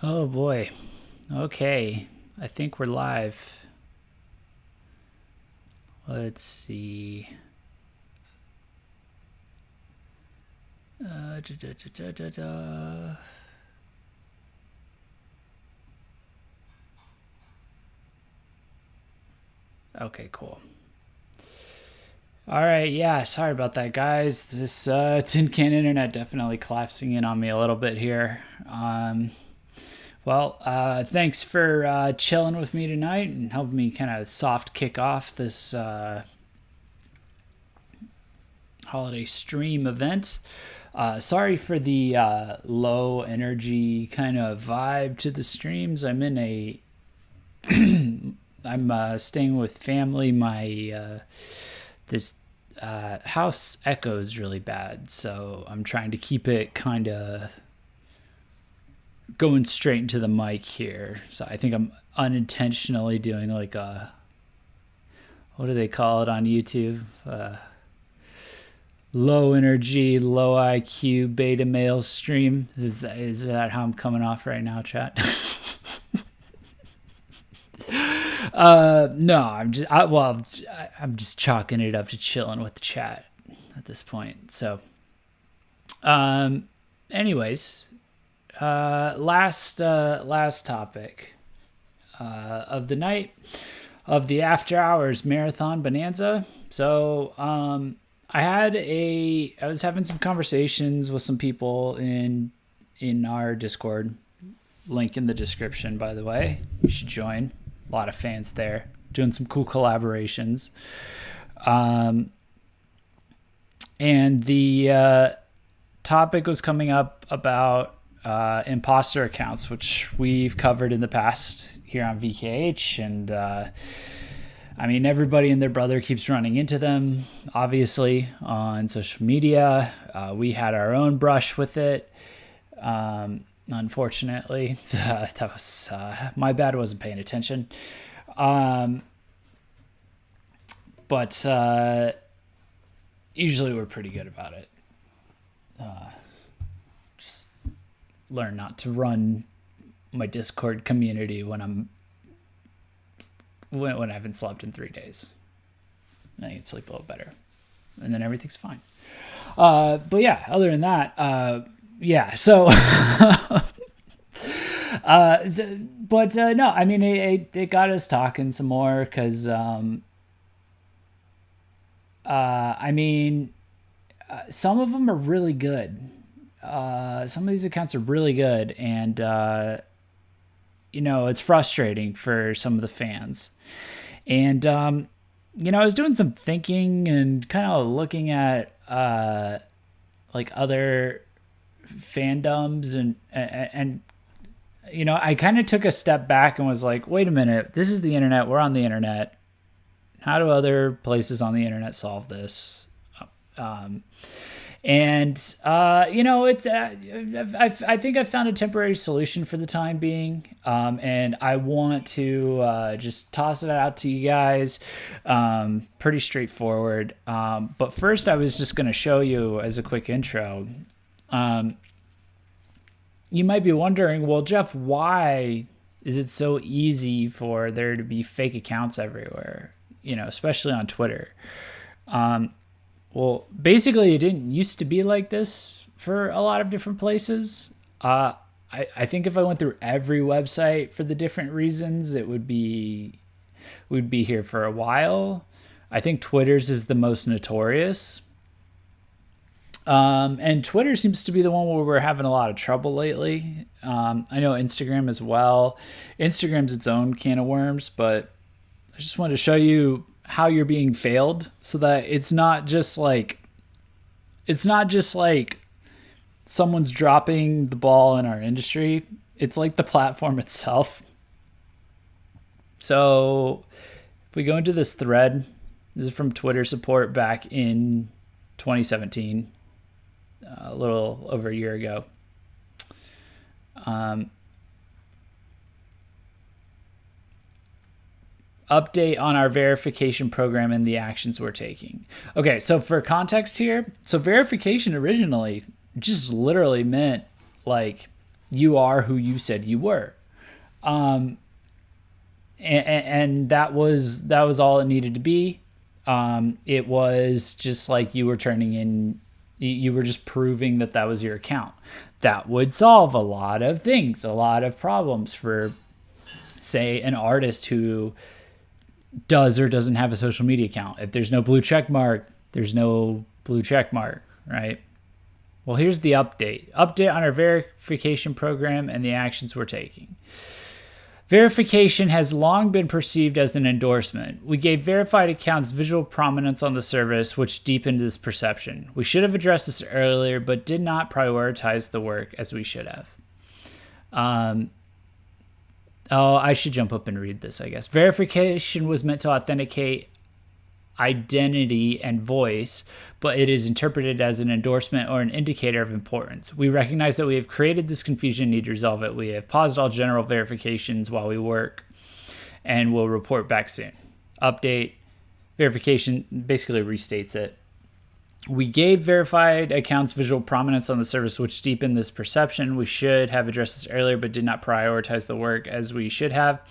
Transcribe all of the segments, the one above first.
Oh boy. Okay. I think we're live. Let's see. Da, da, da, da, da. Okay, cool. All right, yeah, sorry about that, guys. This tin can internet definitely collapsing in on me a little bit here. Thanks for chilling with me tonight and helping me kind of soft kick off this holiday stream event. Sorry for the low energy kind of vibe to the streams. I'm in a I'm staying with family. My this house echoes really bad, so I'm trying to keep it kind of going straight into the mic here. So I think I'm unintentionally doing like a, what do they call it on YouTube? Low energy, low IQ beta male stream. Is that how I'm coming off right now, chat? No, I'm just chalking it up to chilling with the chat at this point. So, anyways, last topic of the night of the after hours marathon bonanza. So, I was having some conversations with some people in our Discord. Link in the description, by the way. You should join. A lot of fans there doing some cool collaborations. And the topic was coming up about imposter accounts, which we've covered in the past here on VKH. And I mean, everybody and their brother keeps running into them, obviously, on social media. We had our own brush with it. Unfortunately, that was my bad. I wasn't paying attention. But usually we're pretty good about it. Just learn not to run my Discord community when I haven't slept in 3 days. I can sleep a little better, and then everything's fine. But yeah, other than that, yeah. So, no, I mean, it got us talking some more because, I mean, some of them are really good. Some of these accounts are really good, and it's frustrating for some of the fans. And I was doing some thinking and kind of looking at like other fandoms and I kind of took a step back and was like, wait a minute, this is the internet. We're on the internet. How do other places on the internet solve this? It's I think I found a temporary solution for the time being, and I want to just toss it out to you guys. Pretty straightforward. But first, I was just going to show you as a quick intro. You might be wondering, well, Jeff, why is it so easy for there to be fake accounts everywhere? Especially on Twitter. Well, basically, it didn't used to be like this for a lot of different places. I think if I went through every website for the different reasons, we'd be here for a while. I think Twitter's is the most notorious. And Twitter seems to be the one where we're having a lot of trouble lately. I know Instagram as well. Instagram's its own can of worms, but I just wanted to show you how you're being failed so that it's not just like someone's dropping the ball in our industry. It's like the platform itself. So if we go into this thread, this is from Twitter support back in 2017, a little over a year ago. Update on our verification program and the actions we're taking. Okay, so for context here, so verification originally just literally meant like you are who you said you were. And that was all it needed to be. It was just like you were just proving that was your account. That would solve a lot of things, a lot of problems for, say, an artist who does or doesn't have a social media account. If there's no blue check mark, there's no blue check mark, right? Well, here's the update on our verification program and the actions we're taking. Verification has long been perceived as an endorsement. We gave verified accounts visual prominence on the service, which deepened this perception. We should have addressed this earlier, but did not prioritize the work as we should have. I should jump up and read this, I guess. Verification was meant to authenticate identity and voice, but it is interpreted as an endorsement or an indicator of importance. We recognize that we have created this confusion and need to resolve it. We have paused all general verifications while we work, and we'll report back soon. Update. Verification basically restates it. We gave verified accounts visual prominence on the service, which deepened this perception. We should have addressed this earlier, but did not prioritize the work as we should have.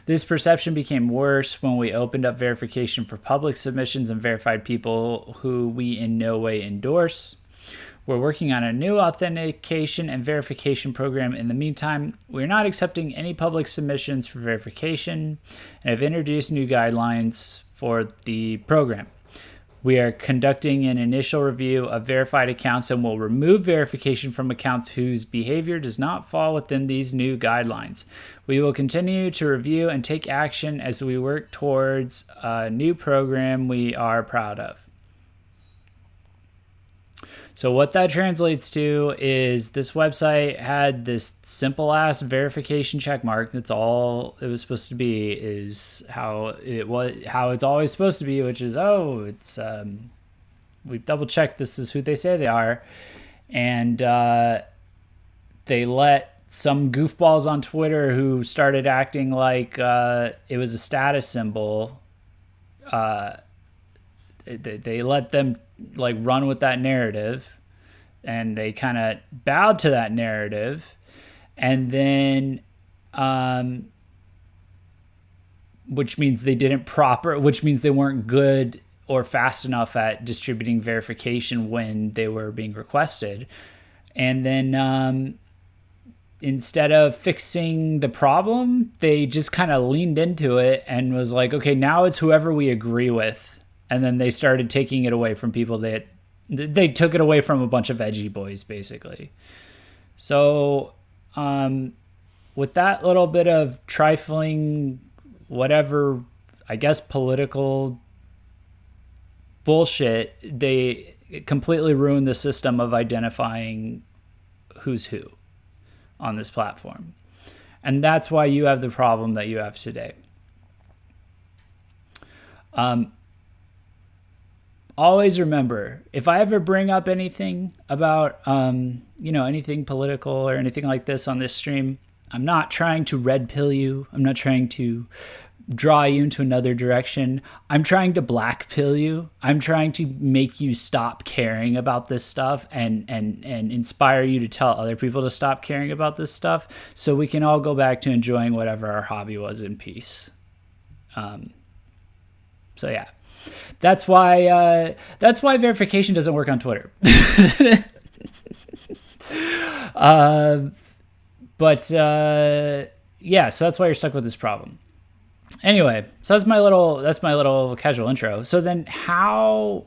This perception became worse when we opened up verification for public submissions and verified people who we in no way endorse. We're working on a new authentication and verification program. In the meantime, we're not accepting any public submissions for verification and have introduced new guidelines for the program. We are conducting an initial review of verified accounts and will remove verification from accounts whose behavior does not fall within these new guidelines. We will continue to review and take action as we work towards a new program we are proud of. So what that translates to is this website had this simple ass verification check mark. That's all it was supposed to be, is how it's always supposed to be, which is, we've double checked this is who they say they are. And they let some goofballs on Twitter who started acting like it was a status symbol. They let them like run with that narrative, and they kind of bowed to that narrative, and then which means they weren't good or fast enough at distributing verification when they were being requested. And then instead of fixing the problem, they just kind of leaned into it and was like, okay, now it's whoever we agree with. And then they started taking it away from people they took it away from a bunch of edgy boys, basically. So with that little bit of trifling, whatever, I guess, political bullshit, they completely ruined the system of identifying who's who on this platform. And that's why you have the problem that you have today. Always remember, if I ever bring up anything about, anything political or anything like this on this stream, I'm not trying to red pill you. I'm not trying to draw you into another direction. I'm trying to black pill you. I'm trying to make you stop caring about this stuff and inspire you to tell other people to stop caring about this stuff, so we can all go back to enjoying whatever our hobby was in peace. So yeah. That's why verification doesn't work on Twitter. So that's why you're stuck with this problem. Anyway, so that's my little casual intro. So then how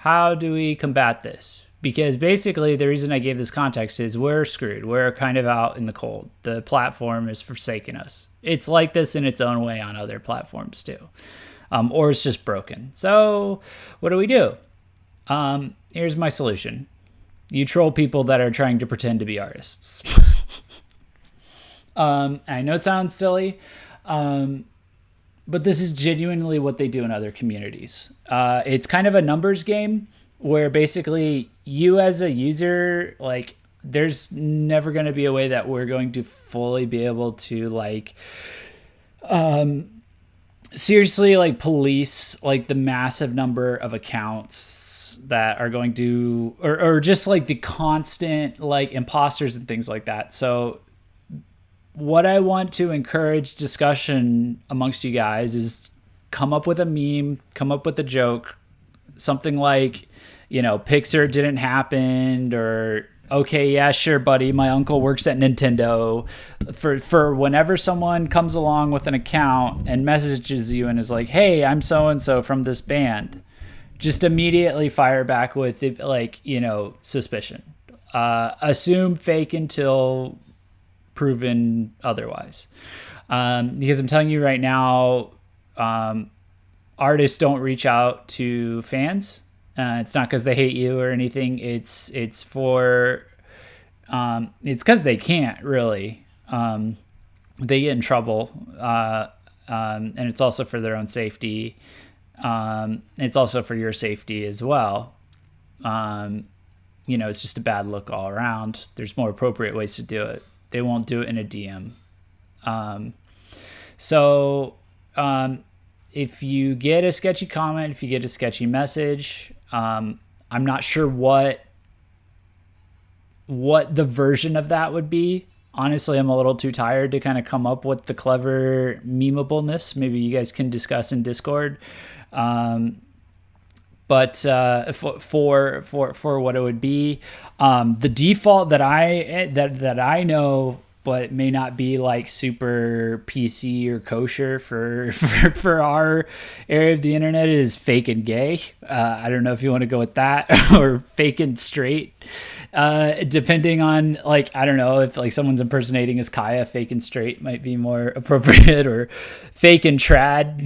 do we combat this? Because basically the reason I gave this context is we're screwed. We're kind of out in the cold. The platform is forsaking us. It's like this in its own way on other platforms too. Or it's just broken. So what do? Here's my solution. You troll people that are trying to pretend to be artists. I know it sounds silly, but this is genuinely what they do in other communities. It's kind of a numbers game where basically you as a user, like, there's never going to be a way that we're going to fully be able to seriously police the massive number of accounts that are going to, or just like the constant like imposters and things like that. So what I want to encourage discussion amongst you guys is come up with a meme, come up with a joke, something like, Pixar didn't happen, or okay, yeah, sure, buddy, my uncle works at Nintendo. For whenever someone comes along with an account and messages you and is like, hey, I'm so and so from this band, just immediately fire back with like, suspicion. Assume fake until proven otherwise. Because I'm telling you right now, artists don't reach out to fans. It's not because they hate you or anything. It's because they can't really. They get in trouble, and it's also for their own safety. It's also for your safety as well. It's just a bad look all around. There's more appropriate ways to do it. They won't do it in a DM. If you get a sketchy comment, if you get a sketchy message, I'm not sure what the version of that would be. Honestly, I'm a little too tired to kind of come up with the clever memeableness. Maybe you guys can discuss in Discord. But for what it would be, the default that I know, but may not be like super PC or kosher for our area of the internet, is fake and gay. I don't know if you want to go with that or fake and straight. Depending on, like, I don't know if like someone's impersonating as Kaya, fake and straight might be more appropriate, or fake and trad,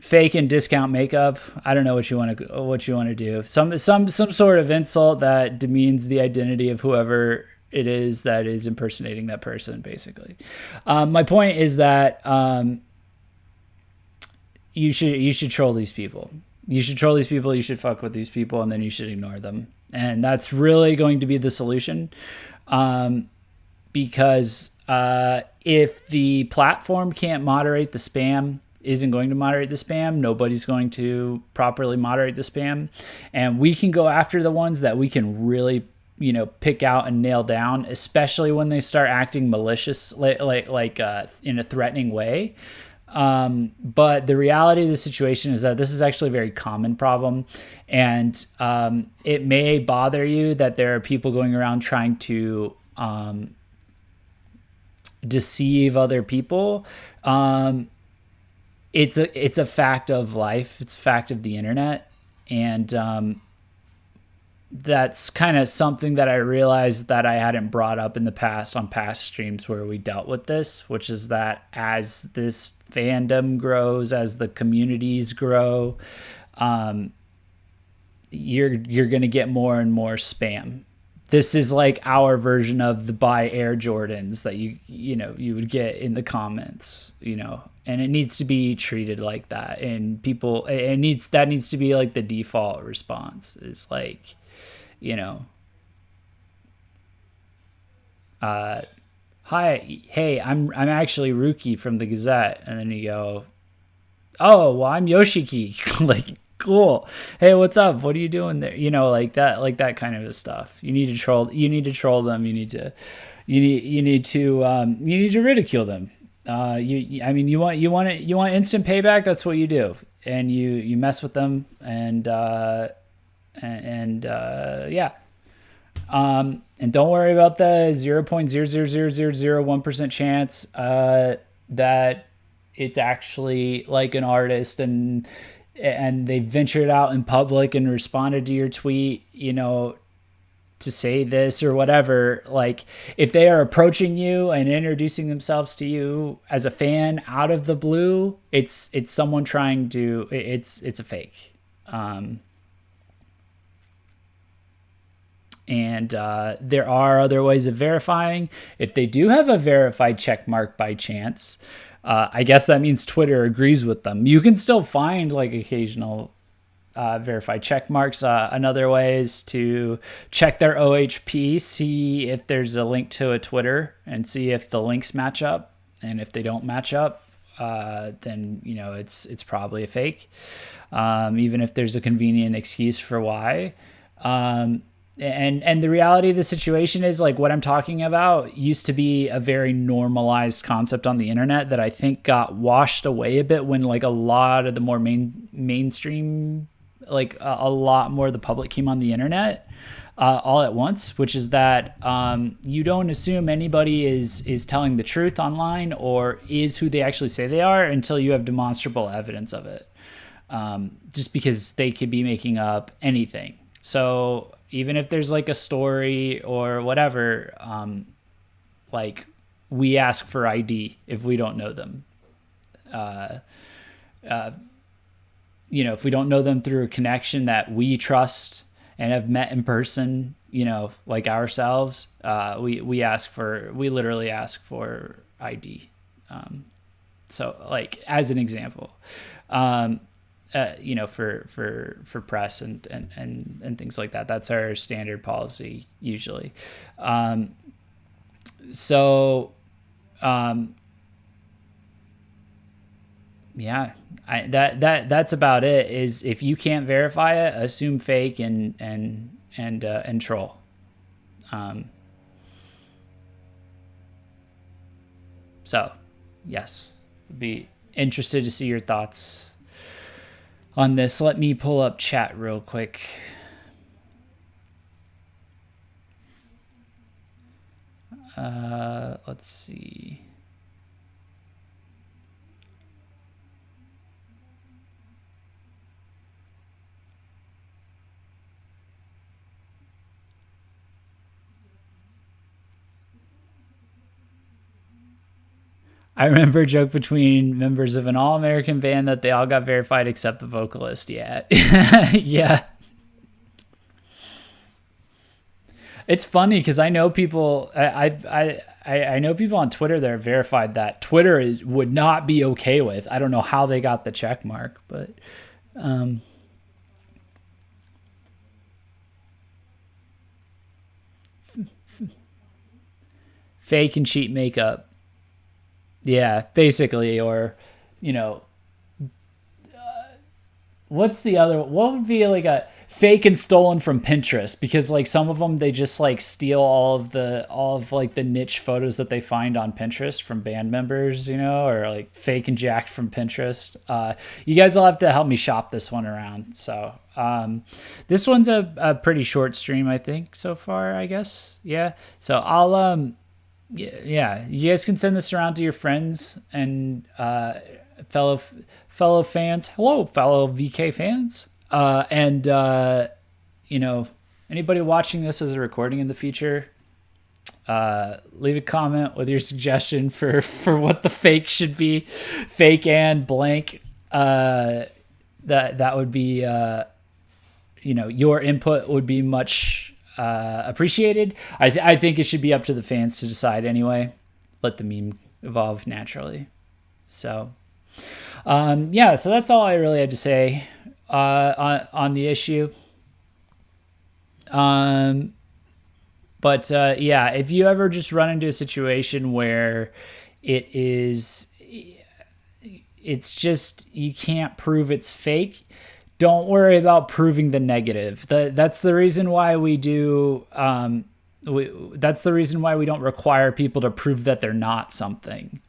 fake and discount makeup. I don't know what you want to do. Some sort of insult that demeans the identity of whoever it is that is impersonating that person, basically. My point is that you should troll these people. You should troll these people. You should fuck with these people, and then you should ignore them. And that's really going to be the solution. Because if the platform can't moderate the spam, isn't going to moderate the spam, nobody's going to properly moderate the spam. And we can go after the ones that we can really, pick out and nail down, especially when they start acting malicious, like in a threatening way. But the reality of the situation is that this is actually a very common problem. And it may bother you that there are people going around trying to deceive other people. It's a fact of life. It's a fact of the internet. And that's kind of something that I realized that I hadn't brought up in the past on past streams where we dealt with this, which is that as this fandom grows, as the communities grow, you're going to get more and more spam. This is like our version of the buy Air Jordans that you would get in the comments, and it needs to be treated like that. And that needs to be like the default response, is like, hi, hey, I'm actually Rookie from the Gazette. And then you go, oh, well, I'm Yoshiki. Like, cool. Hey, what's up? What are you doing there? Like that kind of stuff. You need to troll them. You need to ridicule them. You want instant payback. That's what you do. And you mess with them and yeah. And don't worry about the 0.00001% chance that it's actually like an artist and they ventured out in public and responded to your tweet, to say this or whatever. Like, if they are approaching you and introducing themselves to you as a fan out of the blue, it's someone trying to, it's a fake. And there are other ways of verifying. If they do have a verified check mark by chance, I guess that means Twitter agrees with them. You can still find like occasional verified check marks. Another way is to check their OHP, see if there's a link to a Twitter, and see if the links match up. And if they don't match up, then it's probably a fake, even if there's a convenient excuse for why. And the reality of the situation is, like, what I'm talking about used to be a very normalized concept on the internet that I think got washed away a bit when, like, a lot of the more mainstream, like a lot more of the public came on the internet all at once, which is that you don't assume anybody is telling the truth online or is who they actually say they are until you have demonstrable evidence of it. Just because they could be making up anything. So even if there's like a story or whatever, like, we ask for ID if we don't know them. If we don't know them through a connection that we trust and have met in person, like ourselves, we literally ask for ID. So, like, as an example, for press and things like that. That's our standard policy usually. That's about it. Is if you can't verify it, assume fake and troll. So, yes, be interested to see your thoughts on this. Let me pull up chat real quick. Let's see. I remember a joke between members of an all-American band that they all got verified except the vocalist. Yeah. Yeah. It's funny because I know people. I know people on Twitter that are verified that Twitter would not be okay with. I don't know how they got the check mark, but fake and cheap makeup. Yeah, basically, or what's the other? What would be like a fake and stolen from Pinterest? Because, like, some of them, they just like steal all of the niche photos that they find on Pinterest from band members, or like fake and jacked from Pinterest. You guys will have to help me shop this one around. So this one's a pretty short stream, I think, so far, I guess. Yeah. So I'll yeah, you guys can send this around to your friends and fellow fans. Hello, fellow VK fans. And anybody watching this as a recording in the future, leave a comment with your suggestion for what the fake should be, fake and blank. That would be your input would be much appreciated. I think it should be up to the fans to decide anyway. Let the meme evolve naturally. So so that's all I really had to say on the issue. But if you ever just run into a situation where it's just, you can't prove it's fake, don't worry about proving the negative. That's the reason why we do. That's the reason why we don't require people to prove that they're not something.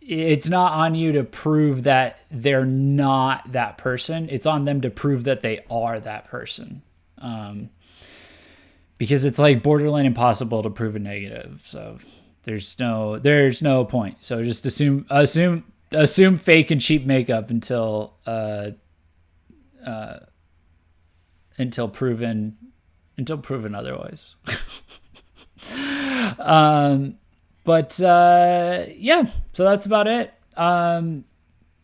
It's not on you to prove that they're not that person. It's on them to prove that they are that person. Because it's like borderline impossible to prove a negative. So there's no point. So just assume fake and cheap makeup until proven otherwise. So that's about it.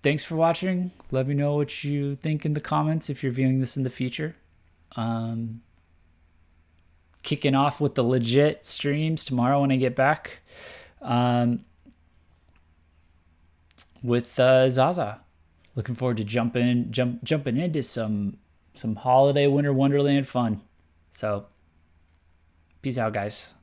Thanks for watching. Let me know what you think in the comments if you're viewing this in the future. Kicking off with the legit streams tomorrow when I get back. With Zaza. Looking forward to jumping into some holiday winter wonderland fun. So peace out, guys.